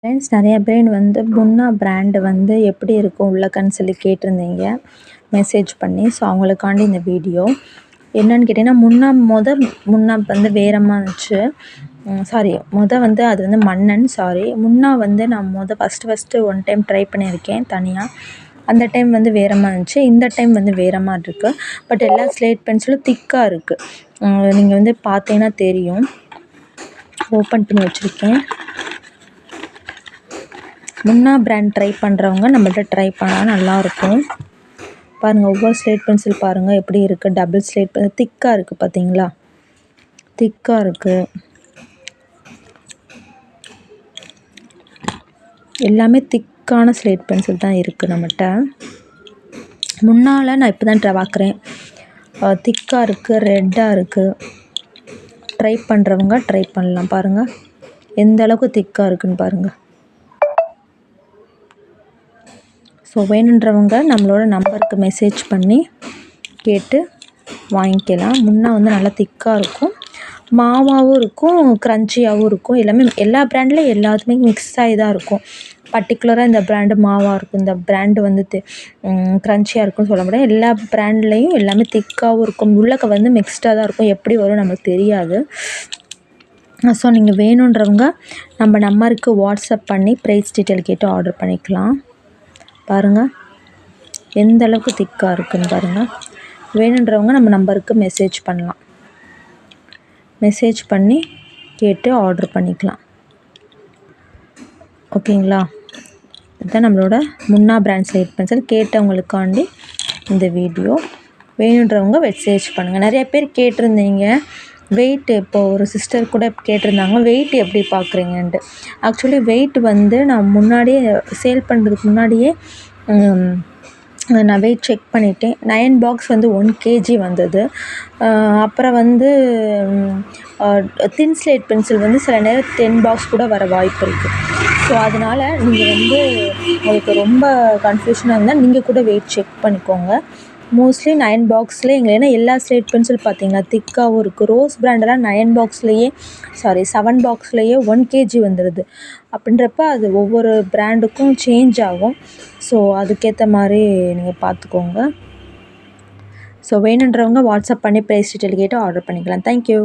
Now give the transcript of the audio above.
Friends நிறைய பேர் வந்து முன்னா பிராண்டு வந்து எப்படி இருக்கும் உள்ளக்கன்னு சொல்லி கேட்டிருந்தீங்க மெசேஜ் பண்ணி. ஸோ அவங்களுக்காண்டி இந்த வீடியோ என்னன்னு கேட்டிங்கன்னா, முன்னா வந்து வேறமாக இருந்துச்சு. சாரி, வந்து அது வந்து மன்னன். முன்னா வந்து நான் ஃபஸ்ட்டு ஒன் டைம் ட்ரை பண்ணியிருக்கேன் தனியாக. அந்த டைம் வந்து வேற மாதிரி இருந்துச்சு. இந்த டைம் வந்து வேற மாதிரி இருக்குது. பட் எல்லா ஸ்லேட் பென்சிலும் திக்காக இருக்குது. நீங்கள் வந்து பார்த்தீங்கன்னா தெரியும். ஓப்பன் பண்ணி வச்சுருக்கேன். முன்னா பிராண்ட் ட்ரை பண்ணுறவங்க நம்மள்ட்ட ட்ரை பண்ணால் நல்லாயிருக்கும். பாருங்கள், ஒவ்வொரு ஸ்லேட் பென்சில் பாருங்கள் எப்படி இருக்குது. டபுள் ஸ்லேட் திக்காக இருக்குது, பார்த்தீங்களா? திக்காக இருக்குது. எல்லாமே திக்கான ஸ்லேட் பென்சில் தான் இருக்குது நம்மகிட்ட. முன்னால் நான் இப்போ தான் பார்க்குறேன். திக்காக இருக்குது, ரெட்டாக இருக்குது. ட்ரை பண்ணுறவங்க ட்ரை பண்ணலாம். பாருங்கள் எந்த அளவுக்கு திக்காக இருக்குதுன்னு பாருங்கள். ஸோ வேணுன்றவங்க நம்மளோட நம்பருக்கு மெசேஜ் பண்ணி கேட்டு வாங்கிக்கலாம். முன்னா வந்து நல்லா திக்காக இருக்கும், மாவாகவும் இருக்கும், க்ரன்ச்சியாகவும் இருக்கும். எல்லா பிராண்ட்லேயும் எல்லாத்துமே மிக்ஸ் ஆகி தான் இருக்கும். பர்டிகுலராக இந்த பிராண்டு மாவாக இருக்கும், இந்த பிராண்டு வந்து க்ரன்ச்சியாக இருக்கும்னு சொல்ல முடியாது. எல்லா பிராண்ட்லேயும் எல்லாமே திக்காகவும் இருக்கும். உள்ளக்க வந்து மிக்ஸ்டாக தான் இருக்கும். எப்படி வரும் நமக்கு தெரியாது. ஸோ நீங்கள் வேணுன்றவங்க நம்ம நம்பருக்கு வாட்ஸ்அப் பண்ணி ப்ரைஸ் டீட்டெயில் கேட்டு ஆர்டர் பண்ணிக்கலாம். பாருங்கள் எந்த அளவுக்கு திக்காக இருக்குதுன்னு பாருங்கள். வேணுன்றவங்க நம்ம நம்பருக்கு மெசேஜ் பண்ணலாம். மெசேஜ் பண்ணி கேட்டு ஆர்டர் பண்ணிக்கலாம். ஓகேங்களா? இதுதான் நம்மளோட முன்னா பிராண்ட் ஸ்லேட் பென்சில். கேட்டவங்களுக்காண்டி இந்த வீடியோ. வேணுன்றவங்க மெசேஜ் பண்ணுங்கள். நிறைய பேர் கேட்டிருந்தீங்க வெயிட். இப்போது ஒரு சிஸ்டர் கூட கேட்டிருந்தாங்க, வெயிட் எப்படி பார்க்குறீங்கன்ட்டு. ஆக்சுவலி வெயிட் வந்து நான் முன்னாடியே சேல் பண்ணுறதுக்கு முன்னாடியே நான் வெயிட் செக் பண்ணிட்டேன். 9 பாக்ஸ் வந்து 1 kg வந்தது. அப்புறம் வந்து தின் ஸ்லேட் பென்சில் வந்து சில நேரம் 10 பாக்ஸ் கூட வர வாய்ப்பு இருக்குது. ஸோ அதனால் நீங்கள் வந்து உங்களுக்கு ரொம்ப கன்ஃபியூஷனாக இருந்தால் நீங்கள் கூட வெயிட் செக் பண்ணிக்கோங்க. மோஸ்ட்லி 9 பாக்ஸ்லேயே ஏன்னா எல்லா ஸ்லேட் பென்சில் பார்த்தீங்கன்னா திக்காகவும் இருக்குது. ரோஸ் பிராண்டெல்லாம் 7 பாக்ஸ்லேயே 1 kg வந்துடுது. அப்படின்றப்ப அது ஒவ்வொரு பிராண்டுக்கும் சேஞ்ச் ஆகும். ஸோ அதுக்கேற்ற மாதிரி நீங்கள் பார்த்துக்கோங்க. ஸோ வேணுன்றவங்க வாட்ஸ்அப் பண்ணி ப்ரைஸ் டீட்டெயில் கேட்டு ஆர்டர் பண்ணிக்கலாம். தேங்க்யூ.